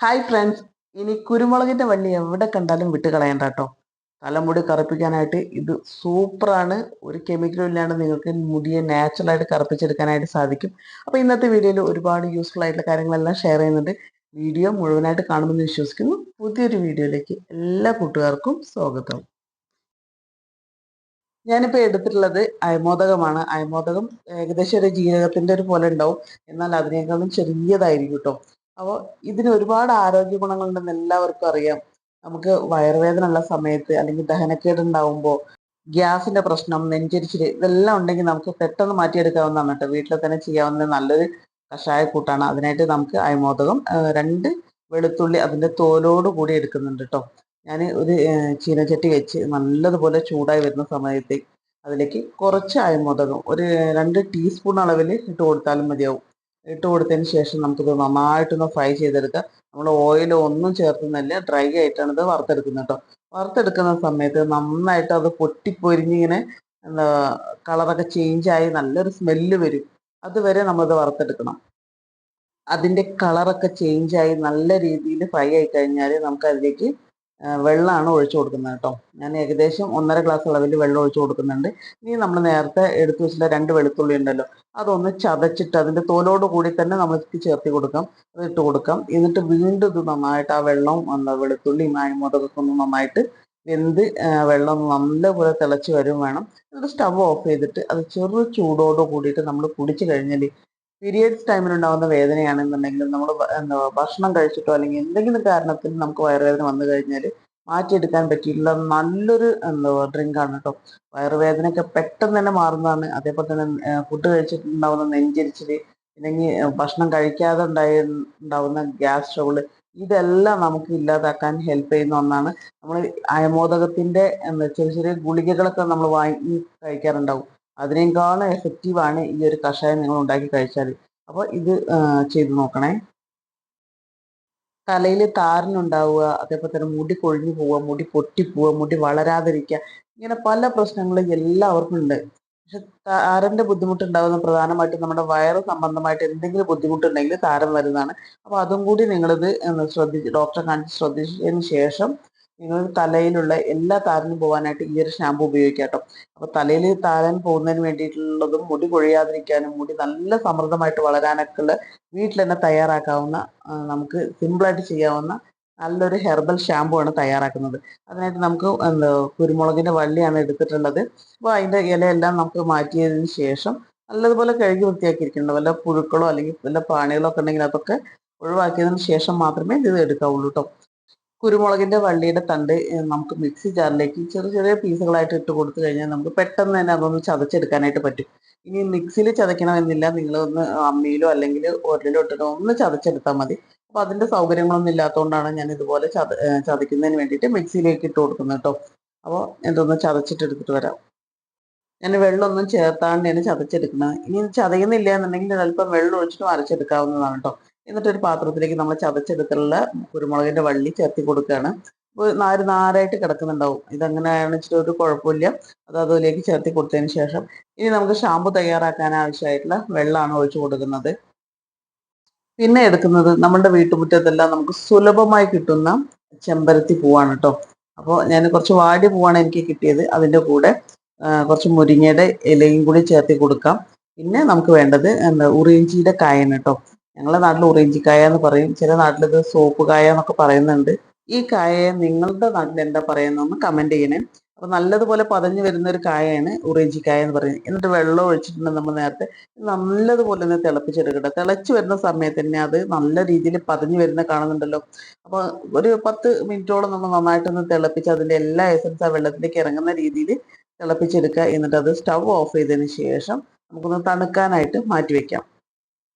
Hi friends. ഇനി കുരുമുളകിന്റെ വള്ളി എവിടെ കണ്ടാലും വിട്ട് കളയണ്ട കേട്ടോ. തലമുടി കറുപ്പിക്കാനായിട്ട് ഇത് സൂപ്പറാണ്. ഒരു കെമിക്കലും ഇല്ലാണ്ട് നിങ്ങൾക്ക് മുടിയെ നാച്ചുറലായിട്ട് കറുപ്പിച്ചെടുക്കാനായിട്ട് സാധിക്കും. അപ്പോൾ ഇന്നത്തെ വീഡിയോയിൽ ഒരുപാട് യൂസ്ഫുൾ ആയിട്ടുള്ള കാര്യങ്ങളെല്ലാം ഷെയർ ചെയ്യുന്നുണ്ട്. വീഡിയോ മുഴുവനായിട്ട് കാണുമെന്ന് വിശ്വസിക്കുന്നു. പുതിയൊരു വീഡിയോയിലേക്ക് എല്ലാ കൂട്ടുകാർക്കും സ്വാഗതം. ഞാനിപ്പോൾ എടുത്തിട്ടുള്ളത് അയമോദകമാണ്. അയമോദകം ഏകദേശം ഒരു ജീരകത്തിന്റെ ഒരു പോലെ ഉണ്ടാവും, എന്നാൽ അതിനേക്കാളും ചെറിയതായിരിക്കും കേട്ടോ. അപ്പോൾ ഇതിന് ഒരുപാട് ആരോഗ്യ ഗുണങ്ങളുണ്ടെന്ന് എല്ലാവർക്കും അറിയാം. നമുക്ക് വയറുവേദന ഉള്ള സമയത്ത് അല്ലെങ്കിൽ ദഹനക്കേട് ഉണ്ടാവുമ്പോൾ, ഗ്യാസിന്റെ പ്രശ്നം, നെഞ്ചരിച്ചില് ഇതെല്ലാം ഉണ്ടെങ്കിൽ നമുക്ക് പെട്ടെന്ന് മാറ്റിയെടുക്കാവുന്നതാണ് കേട്ടോ. വീട്ടിൽ തന്നെ ചെയ്യാവുന്ന നല്ലൊരു കഷായക്കൂട്ടാണ്. അതിനായിട്ട് നമുക്ക് അയമോദകം, 2 വെളുത്തുള്ളി അതിന്റെ തോലോട് കൂടി എടുക്കുന്നുണ്ട് കേട്ടോ. ഞാൻ ഒരു ചീനച്ചട്ടി വെച്ച് നല്ലതുപോലെ ചൂടായി വരുന്ന സമയത്ത് അതിലേക്ക് കുറച്ച് അയമോദകം ഒരു 2 ടീസ്പൂൺ അളവിൽ ഇട്ട് കൊടുത്താലും മതിയാവും. ഇട്ട് കൊടുത്തതിന് ശേഷം നമുക്കിത് നന്നായിട്ടൊന്ന് ഫ്രൈ ചെയ്തെടുക്കാം. നമ്മൾ ഓയിലോ ഒന്നും ചേർത്തുന്നില്ല, ഡ്രൈ ആയിട്ടാണ് ഇത് വറുത്തെടുക്കുന്നത് കേട്ടോ. വറുത്തെടുക്കുന്ന സമയത്ത് നന്നായിട്ട് അത് പൊട്ടിപ്പൊരിഞ്ഞിങ്ങനെ എന്താ കളറൊക്കെ ചേഞ്ചായി നല്ലൊരു സ്മെല്ല് വരും. അതുവരെ നമ്മളിത് വറുത്തെടുക്കണം. അതിൻ്റെ കളറൊക്കെ ചേഞ്ചായി നല്ല രീതിയിൽ ഫ്രൈ ആയി കഴിഞ്ഞാൽ നമുക്ക് അതിലേക്ക് വെള്ളമാണ് ഒഴിച്ചു കൊടുക്കുന്നത് കേട്ടോ. ഞാൻ ഏകദേശം 1.5 ഗ്ലാസ് അളവിൽ വെള്ളം ഒഴിച്ചു കൊടുക്കുന്നുണ്ട്. ഇനി നമ്മൾ നേരത്തെ എടുത്തു വെച്ചിട്ടുള്ള 2 വെളുത്തുള്ളി ഉണ്ടല്ലോ, അതൊന്ന് ചതച്ചിട്ട് അതിൻ്റെ തോലോട് കൂടി തന്നെ നമ്മൾക്ക് ചേർത്ത് കൊടുക്കാം. അത് ഇട്ട് കൊടുക്കാം. എന്നിട്ട് വീണ്ടും ഇത് നന്നായിട്ട് ആ വെള്ളം വെളുത്തുള്ളിയും അയമോദകമൊക്കെ ഒന്ന് നന്നായിട്ട് വെന്ത് വെള്ളം നല്ലപോലെ തിളച്ച് വരും വേണം. എന്നിട്ട് സ്റ്റവ് ഓഫ് ചെയ്തിട്ട് അത് ചെറു ചൂടോട് കൂടിയിട്ട് നമ്മൾ കുടിച്ചു കഴിഞ്ഞാൽ, പീരിയഡ്സ് ടൈമിലുണ്ടാകുന്ന വേദനയാണെന്നുണ്ടെങ്കിലും നമ്മൾ എന്താ ഭക്ഷണം കഴിച്ചിട്ടോ അല്ലെങ്കിൽ എന്തെങ്കിലും കാരണത്തിൽ നമുക്ക് വയറുവേദന വന്നു കഴിഞ്ഞാൽ മാറ്റിയെടുക്കാൻ പറ്റിയിട്ടുള്ള നല്ലൊരു ഡ്രിങ്കാണ് കേട്ടോ. വയറുവേദനയൊക്കെ പെട്ടെന്ന് തന്നെ മാറുന്നതാണ്. അതേപോലെ തന്നെ ഫുഡ് കഴിച്ചിട്ടുണ്ടാവുന്ന നെഞ്ചരിച്ചിൽ, അല്ലെങ്കിൽ ഭക്ഷണം കഴിക്കാതെ ഉണ്ടാവുന്ന ഗ്യാസ് ട്രബിള്, ഇതെല്ലാം നമുക്ക് ഇല്ലാതാക്കാൻ ഹെൽപ്പ് ചെയ്യുന്ന ഒന്നാണ്. നമ്മൾ അയമോദകത്തിന്റെ ചെറിയ ചെറിയ ഗുളികകളൊക്കെ നമ്മൾ വാങ്ങി കഴിക്കാറുണ്ടാവും. അതിനേക്കാളും എഫക്റ്റീവാണ് ഈ ഒരു കഷായം നിങ്ങൾ ഉണ്ടാക്കി കഴിച്ചാൽ. അപ്പോൾ ഇത് ചെയ്ത് നോക്കണേ. തലയിൽ താരനുണ്ടാവുക, അതേപോലെ തന്നെ മുടി കൊഴിഞ്ഞു പോവുക, മുടി പൊട്ടിപ്പോവുക, മുടി വളരാതിരിക്കുക, ഇങ്ങനെ പല പ്രശ്നങ്ങളും എല്ലാവർക്കും ഉണ്ട്. പക്ഷെ താരന്റെ ബുദ്ധിമുട്ടുണ്ടാകുന്ന പ്രധാനമായിട്ടും നമ്മുടെ വയറ് സംബന്ധമായിട്ട് എന്തെങ്കിലും ബുദ്ധിമുട്ടുണ്ടെങ്കിൽ താരൻ വരുന്നതാണ്. അപ്പോൾ അതും കൂടി നിങ്ങളിത് ശ്രദ്ധിച്ച് ഡോക്ടറെ കാണിച്ച് ശ്രദ്ധിച്ചതിന് ശേഷം നിങ്ങൾ തലയിലുള്ള എല്ലാ താരനും പോകാനായിട്ട് ഈ ഒരു ഷാമ്പു ഉപയോഗിക്കാം കേട്ടോ. അപ്പോൾ തലയിൽ താരൻ പോകുന്നതിന് വേണ്ടിയിട്ടുള്ളതും മുടി കൊഴിയാതിരിക്കാനും മുടി നല്ല സമൃദ്ധമായിട്ട് വളരാനൊക്കെ ഉള്ള വീട്ടിൽ തന്നെ തയ്യാറാക്കാവുന്ന, നമുക്ക് സിമ്പിളായിട്ട് ചെയ്യാവുന്ന നല്ലൊരു ഹെർബൽ ഷാമ്പു ആണ് തയ്യാറാക്കുന്നത്. അതിനായിട്ട് നമുക്ക് കുരുമുളകിന്റെ വള്ളിയാണ് എടുത്തിട്ടുള്ളത്. അപ്പോൾ അതിൻ്റെ ഇലയെല്ലാം നമുക്ക് മാറ്റിയതിന് ശേഷം നല്ലതുപോലെ കഴുകി വൃത്തിയാക്കിയിരിക്കുന്നുണ്ട്. വല്ല പുഴുക്കളോ അല്ലെങ്കിൽ വല്ല പ്രാണികളോ ഒക്കെ ഉണ്ടെങ്കിൽ അതൊക്കെ ഒഴിവാക്കിയതിന് ശേഷം മാത്രമേ ഇത് എടുക്കാവുള്ളൂ കേട്ടോ. കുരുമുളകിന്റെ വള്ളിയുടെ തണ്ട് നമുക്ക് മിക്സി ജാറിലേക്ക് ചെറിയ ചെറിയ പീസുകളായിട്ട് ഇട്ട് കൊടുത്തു കഴിഞ്ഞാൽ നമുക്ക് പെട്ടെന്ന് തന്നെ അതൊന്ന് ചതച്ചെടുക്കാനായിട്ട് പറ്റും. ഇനി മിക്സിയിൽ ചതയ്ക്കണമെന്നില്ല, നിങ്ങൾ ഒന്ന് അമ്മിയിലോ അല്ലെങ്കിൽ ഉരലിലോ ഇട്ടിട്ടോ ഒന്ന് ചതച്ചെടുത്താൽ മതി. അപ്പോൾ അതിന്റെ സൗകര്യങ്ങളൊന്നും ഇല്ലാത്തതുകൊണ്ടാണ് ഞാൻ ഇതുപോലെ ചതയ്ക്കുന്നതിന് വേണ്ടിയിട്ട് മിക്സിയിലേക്ക് ഇട്ട് കൊടുക്കുന്നത് കേട്ടോ. അപ്പോൾ ഇതൊന്ന് ചതച്ചിട്ട് എടുത്തിട്ട് വരാം. ഞാൻ വെള്ളമൊന്നും ചേർത്താണ്ടാണ് ചതച്ചെടുക്കുന്നത്. ഇനി ചതയുന്നില്ല എന്നുണ്ടെങ്കിൽ അല്പം വെള്ളം ഒഴിച്ചിട്ട് അരച്ചെടുക്കാവുന്നതാണ് കേട്ടോ. എന്നിട്ടൊരു പാത്രത്തിലേക്ക് നമ്മൾ ചതച്ചെടുത്തുള്ള കുരുമുളകിന്റെ വള്ളി ചേർത്തി കൊടുക്കുകയാണ്. അപ്പോൾ നാര് നാരായിട്ട് കിടക്കുന്നുണ്ടാവും. ഇതെങ്ങനെയാണെന്ന് വെച്ചിട്ട് ഒരു കുഴപ്പമില്ല. അത് അതിലേക്ക് ചേർത്തി കൊടുത്തതിന് ശേഷം ഇനി നമുക്ക് ഷാമ്പു തയ്യാറാക്കാൻ ആവശ്യമായിട്ടുള്ള വെള്ളമാണ് ഒഴിച്ചു കൊടുക്കുന്നത്. പിന്നെ എടുക്കുന്നത് നമ്മുടെ വീട്ടുമുറ്റത്തെല്ലാം നമുക്ക് സുലഭമായി കിട്ടുന്ന ചെമ്പരത്തി പൂവാണ് കേട്ടോ. അപ്പോൾ ഞാൻ കുറച്ച് വാടി പൂവാണ് എനിക്ക് കിട്ടിയത്. അതിൻ്റെ കൂടെ കുറച്ച് മുരിങ്ങയുടെ ഇലയും കൂടി ചേർത്തി കൊടുക്കാം. പിന്നെ നമുക്ക് വേണ്ടത് ഉറിയിഞ്ചിയുടെ കായാണ് കേട്ടോ. ഞങ്ങളുടെ നാട്ടിൽ ഉറിയിഞ്ചിക്കായ എന്ന് പറയും, ചില നാട്ടിൽ ഇത് സോപ്പ് കായ എന്നൊക്കെ പറയുന്നുണ്ട്. ഈ കായയെ നിങ്ങളുടെ നാട്ടിൽ എന്താ പറയുന്നതെന്ന് കമന്റ് ചെയ്യണേ. അപ്പൊ നല്ലതുപോലെ പതഞ്ഞു വരുന്ന ഒരു കായയാണ് ഉറിയിഞ്ചിക്കായ എന്ന് പറയുന്നത്. എന്നിട്ട് വെള്ളം ഒഴിച്ചിട്ടുണ്ട് നമ്മൾ നേരത്തെ. നല്ലതുപോലെ ഒന്ന് തിളപ്പിച്ചെടുക്കട്ടെ. തിളച്ച് വരുന്ന സമയത്ത് തന്നെ അത് നല്ല രീതിയിൽ പതഞ്ഞു വരുന്ന കാണുന്നുണ്ടല്ലോ. അപ്പൊ ഒരു 10 മിനിറ്റോളം നമ്മൾ നന്നായിട്ടൊന്ന് തിളപ്പിച്ച് അതിന്റെ എല്ലാ എസൻസ് ആ വെള്ളത്തിലേക്ക് ഇറങ്ങുന്ന രീതിയിൽ തിളപ്പിച്ചെടുക്കുക. എന്നിട്ട് അത് സ്റ്റവ് ഓഫ് ചെയ്തതിന് ശേഷം നമുക്കൊന്ന് തണുക്കാനായിട്ട് മാറ്റി വെക്കാം.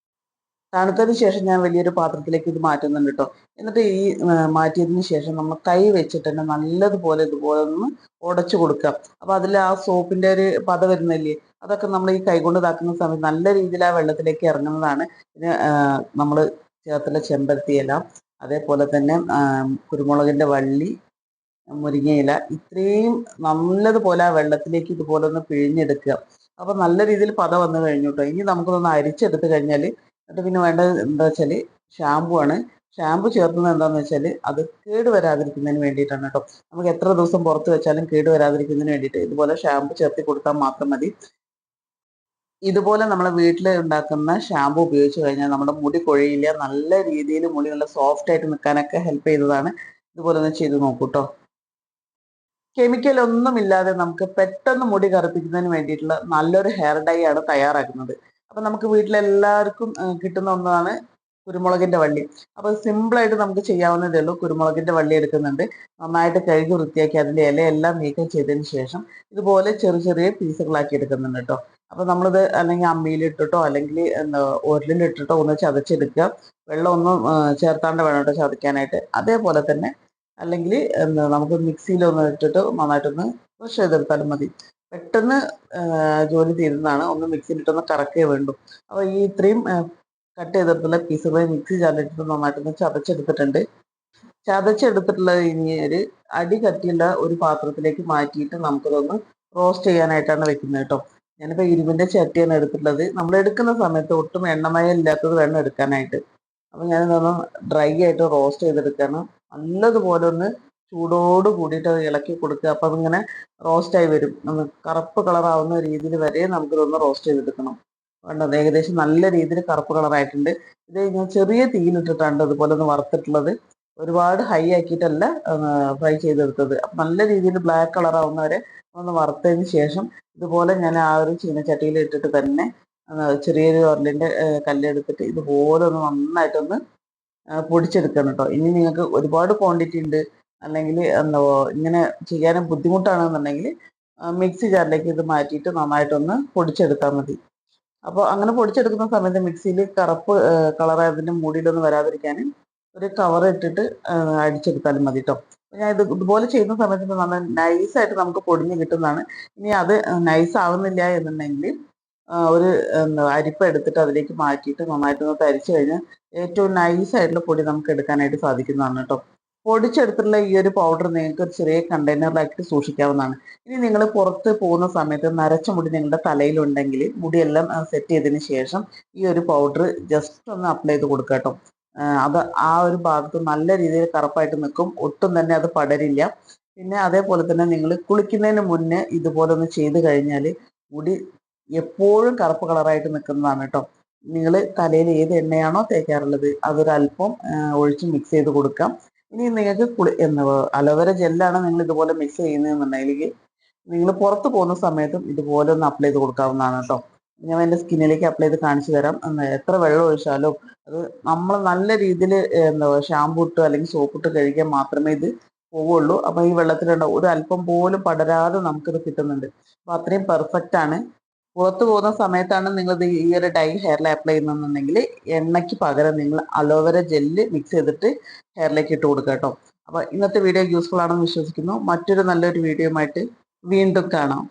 തണുത്തതിന് ശേഷം ഞാൻ വലിയൊരു പാത്രത്തിലേക്ക് ഇത് മാറ്റുന്നുണ്ട് കേട്ടോ. എന്നിട്ട് ഈ മാറ്റിയതിന് ശേഷം നമ്മൾ കൈ വെച്ചിട്ട് തന്നെ നല്ലതുപോലെ ഇതുപോലെ ഒന്ന് ഉടച്ചു കൊടുക്കാം. അപ്പൊ അതിൽ ആ സോപ്പിന്റെ ഒരു പത വരുന്നില്ലേ, അതൊക്കെ നമ്മൾ ഈ കൈ കൊണ്ട് ഇതാക്കുന്ന സമയത്ത് നല്ല രീതിയിൽ ആ വെള്ളത്തിലേക്ക് ഇറങ്ങുന്നതാണ്. പിന്നെ നമ്മൾ ചേർത്തുള്ള ചെമ്പരത്തി ഇല, അതേപോലെ തന്നെ കുരുമുളകിന്റെ വള്ളി, മുരിങ്ങയില, ഇത്രയും നല്ലതുപോലെ ആ വെള്ളത്തിലേക്ക് ഇതുപോലെ ഒന്ന് പിഴിഞ്ഞെടുക്കുക. അപ്പൊ നല്ല രീതിയിൽ പത വന്നു കഴിഞ്ഞു കേട്ടോ. ഇനി നമുക്കൊന്ന് അരിച്ചെടുത്ത് കഴിഞ്ഞാൽ, എന്നിട്ട് പിന്നെ വേണ്ടത് എന്താ വെച്ചാൽ ഷാമ്പു ആണ്. ഷാമ്പു ചേർക്കുന്നത് എന്താണെന്ന് വെച്ചാൽ അത് കേട് വരാതിരിക്കുന്നതിന് വേണ്ടിയിട്ടാണ് കേട്ടോ. നമുക്ക് എത്ര ദിവസം പുറത്ത് വെച്ചാലും കേട് വരാതിരിക്കുന്നതിന് വേണ്ടിയിട്ട് ഇതുപോലെ ഷാമ്പു ചേർത്തി കൊടുത്താൽ മാത്രം മതി. ഇതുപോലെ നമ്മൾ വീട്ടിൽ ഉണ്ടാക്കുന്ന ഷാമ്പു ഉപയോഗിച്ച് കഴിഞ്ഞാൽ നമ്മുടെ മുടി കൊഴിയില്ല, നല്ല രീതിയിൽ മുടി നല്ല സോഫ്റ്റ് ആയിട്ട് നിൽക്കാനൊക്കെ ഹെൽപ്പ് ചെയ്തതാണ്. ഇതുപോലെ ഒന്ന് ചെയ്ത് നോക്കൂ കേട്ടോ. കെമിക്കൽ ഒന്നുമില്ലാതെ നമുക്ക് പെട്ടെന്ന് മുടി കറുപ്പിക്കുന്നതിന് വേണ്ടിയിട്ടുള്ള നല്ലൊരു ഹെയർ ഡൈ ആണ് തയ്യാറാക്കുന്നത്. അപ്പം നമുക്ക് വീട്ടിലെല്ലാവർക്കും കിട്ടുന്ന ഒന്നാണ് കുരുമുളകിന്റെ വള്ളി. അപ്പോൾ സിമ്പിളായിട്ട് നമുക്ക് ചെയ്യാവുന്നതേ ഉള്ളൂ. കുരുമുളകിന്റെ വള്ളി എടുക്കുന്നുണ്ട്, നന്നായിട്ട് കഴുകി വൃത്തിയാക്കി അതിൻ്റെ ഇലയെല്ലാം നീക്കം ചെയ്തതിന് ശേഷം ഇതുപോലെ ചെറിയ ചെറിയ പീസുകളാക്കി എടുക്കുന്നുണ്ട് കേട്ടോ. അപ്പോൾ നമ്മളിത് അല്ലെങ്കിൽ അമ്മിയിലിട്ടിട്ടോ അല്ലെങ്കിൽ എന്താ ഉരലിലിട്ടിട്ടോ ഒന്ന് ചതച്ചെടുക്കുക. വെള്ളം ഒന്നും ചേർത്താണ്ട് വേണം കേട്ടോ ചതയ്ക്കാനായിട്ട്. അതേപോലെ തന്നെ അല്ലെങ്കിൽ എന്താ നമുക്ക് മിക്സിയിലൊന്ന് ഇട്ടിട്ട് നന്നായിട്ടൊന്ന് ക്രഷ് ചെയ്തെടുത്താലും മതി. പെട്ടെന്ന് ജോലി തീരുന്നതാണ്. ഒന്ന് മിക്സിയിലിട്ടൊന്ന് കറക്കേ വേണ്ടു. അപ്പോൾ ഈ ഇത്രയും കട്ട് ചെയ്തെടുത്തുള്ള പീസുകൾ മിക്സി ജാറിലിട്ടിട്ട് നന്നായിട്ടൊന്ന് ചതച്ചെടുത്തിട്ടുണ്ട്. ചതച്ചെടുത്തിട്ടുള്ളത് ഇനി ഒരു അടി കട്ടിയുള്ള ഒരു പാത്രത്തിലേക്ക് മാറ്റിയിട്ട് നമുക്കതൊന്ന് റോസ്റ്റ് ചെയ്യാനായിട്ടാണ് വെക്കുന്നത് കേട്ടോ. ഞാനിപ്പോൾ ഇരുമ്പിൻ്റെ ചട്ടിയാണ് എടുത്തിട്ടുള്ളത്. നമ്മൾ എടുക്കുന്ന സമയത്ത് ഒട്ടും എണ്ണമയം ഇല്ലാത്തത് വേണം എടുക്കാനായിട്ട്. അപ്പോൾ ഞാനിതൊന്ന് ഡ്രൈ ആയിട്ട് റോസ്റ്റ് ചെയ്തെടുക്കുകയാണ്. നല്ലതുപോലെ ഒന്ന് ചൂടോട് കൂടിയിട്ട് അത് ഇളക്കി കൊടുക്കുക. അപ്പോൾ അതിങ്ങനെ റോസ്റ്റായി വരും. ഒന്ന് കറുപ്പ് കളറാവുന്ന രീതിയിൽ വരെ നമുക്കിതൊന്ന് റോസ്റ്റ് ചെയ്തെടുക്കണം. വേണ്ടത് ഏകദേശം നല്ല രീതിയിൽ കറുപ്പ് കളറായിട്ടുണ്ട്. ഇത് ഞാൻ ചെറിയ തീയിലിട്ടിട്ടാണ് ഇതുപോലെ ഒന്ന് വറുത്തിട്ടുള്ളത്. ഒരുപാട് ഹൈ ആക്കിയിട്ടല്ല ഫ്രൈ ചെയ്തെടുത്തത്. അപ്പം നല്ല രീതിയിൽ ബ്ലാക്ക് കളറാവുന്നവരെ ഒന്ന് വറുത്തതിന് ശേഷം ഇതുപോലെ ഞാൻ ആ ഒരു ചീനച്ചട്ടിയിൽ ഇട്ടിട്ട് തന്നെ ചെറിയൊരു ഉരലിൻ്റെ കല്ലെടുത്തിട്ട് ഇതുപോലെ ഒന്ന് നന്നായിട്ടൊന്ന് പൊടിച്ചെടുക്കണം കേട്ടോ. ഇനി നിങ്ങൾക്ക് ഒരുപാട് ക്വാണ്ടിറ്റി ഉണ്ട് അല്ലെങ്കിൽ എന്താ ഇങ്ങനെ ചെയ്യാൻ ബുദ്ധിമുട്ടാണെന്നുണ്ടെങ്കിൽ മിക്സി ജാറിലേക്ക് ഇത് മാറ്റിയിട്ട് നന്നായിട്ടൊന്ന് പൊടിച്ചെടുത്താൽ മതി. അപ്പോൾ അങ്ങനെ പൊടിച്ചെടുക്കുന്ന സമയത്ത് മിക്സിയിൽ കറുപ്പ് കളർ അതിൻ്റെ മൂടിയിലൊന്നും വരാതിരിക്കാൻ ഒരു കവർ ഇട്ടിട്ട് അടിച്ചെടുത്താലും മതി കേട്ടോ. ഞാൻ ഇതുപോലെ ചെയ്യുന്ന സമയത്ത് നല്ല നൈസായിട്ട് നമുക്ക് പൊടിഞ്ഞ് കിട്ടുന്നതാണ്. ഇനി അത് നൈസ് ആവുന്നില്ല എന്നുണ്ടെങ്കിൽ ഒരു അരിപ്പ എടുത്തിട്ട് അതിലേക്ക് മാറ്റിയിട്ട് നന്നായിട്ടൊന്ന് തരിച്ചു കഴിഞ്ഞാൽ ഏറ്റവും നൈസായിട്ടുള്ള പൊടി നമുക്ക് എടുക്കാനായിട്ട് സാധിക്കുന്നതാണ് കേട്ടോ. പൊടിച്ചെടുത്തിട്ടുള്ള ഈ ഒരു പൗഡർ നിങ്ങൾക്ക് ഒരു ചെറിയ കണ്ടെയ്നറിലാക്കി സൂക്ഷിക്കാവുന്നതാണ്. ഇനി നിങ്ങൾ പുറത്ത് പോകുന്ന സമയത്ത് നരച്ച മുടി നിങ്ങളുടെ തലയിലുണ്ടെങ്കിൽ മുടിയെല്ലാം സെറ്റ് ചെയ്തതിന് ശേഷം ഈ ഒരു പൗഡർ ജസ്റ്റ് ഒന്ന് അപ്ലൈ ചെയ്ത് കൊടുക്കുക കേട്ടോ. അത് ആ ഒരു ഭാഗത്ത് നല്ല രീതിയിൽ കറുപ്പായിട്ട് നിൽക്കും, ഒട്ടും തന്നെ അത് പടരില്ല. പിന്നെ അതേപോലെ തന്നെ നിങ്ങൾ കുളിക്കുന്നതിന് മുന്നേ ഇതുപോലെ ഒന്ന് ചെയ്ത് കഴിഞ്ഞാൽ മുടി എപ്പോഴും കറുപ്പ് കളറായിട്ട് നിൽക്കുന്നതാണ് കേട്ടോ. നിങ്ങൾ തലയിൽ ഏത് എണ്ണയാണോ തേക്കാറുള്ളത് അതൊരല്പം ഒഴിച്ച് മിക്സ് ചെയ്ത് കൊടുക്കാം. ഇനി നിങ്ങൾക്ക് അലോവേര ജെല്ലാണ് നിങ്ങൾ ഇതുപോലെ മിക്സ് ചെയ്യുന്നതെന്നുണ്ടെങ്കിൽ നിങ്ങൾ പുറത്ത് പോകുന്ന സമയത്തും ഇതുപോലെ ഒന്ന് അപ്ലൈ ചെയ്ത് കൊടുക്കാവുന്നതാണ് കേട്ടോ. ഞാൻ എൻ്റെ സ്കിന്നിലേക്ക് അപ്ലൈ ചെയ്ത് കാണിച്ചു തരാം. എത്ര വെള്ളം ഒഴിച്ചാലും അത് നമ്മൾ നല്ല രീതിയിൽ ഷാമ്പു ഇട്ട് അല്ലെങ്കിൽ സോപ്പ് ഇട്ട് കഴുകിയാൽ മാത്രമേ ഇത് പോവുള്ളൂ. അപ്പോൾ ഈ വെള്ളത്തിലുണ്ടാവും ഒരു അല്പം പോലും പടരാതെ നമുക്കിത് കിട്ടുന്നുണ്ട്. അപ്പോൾ അത്രയും പെർഫെക്റ്റ് ആണ്. പുറത്ത് പോകുന്ന സമയത്താണ് നിങ്ങൾ ഈ ഒരു ഡൈ ഹെയറിൽ അപ്ലൈ ചെയ്യുന്നതെന്നുണ്ടെങ്കിൽ എണ്ണയ്ക്ക് പകരം നിങ്ങൾ അലോവേര ജെല്ല് മിക്സ് ചെയ്തിട്ട് ഹെയറിലേക്ക് ഇട്ട് കൊടുക്കുക കേട്ടോ. അപ്പോൾ ഇന്നത്തെ വീഡിയോ യൂസ്ഫുൾ ആണെന്ന് വിശ്വസിക്കുന്നു. മറ്റൊരു നല്ലൊരു വീഡിയോയുമായിട്ട് വീണ്ടും കാണാം.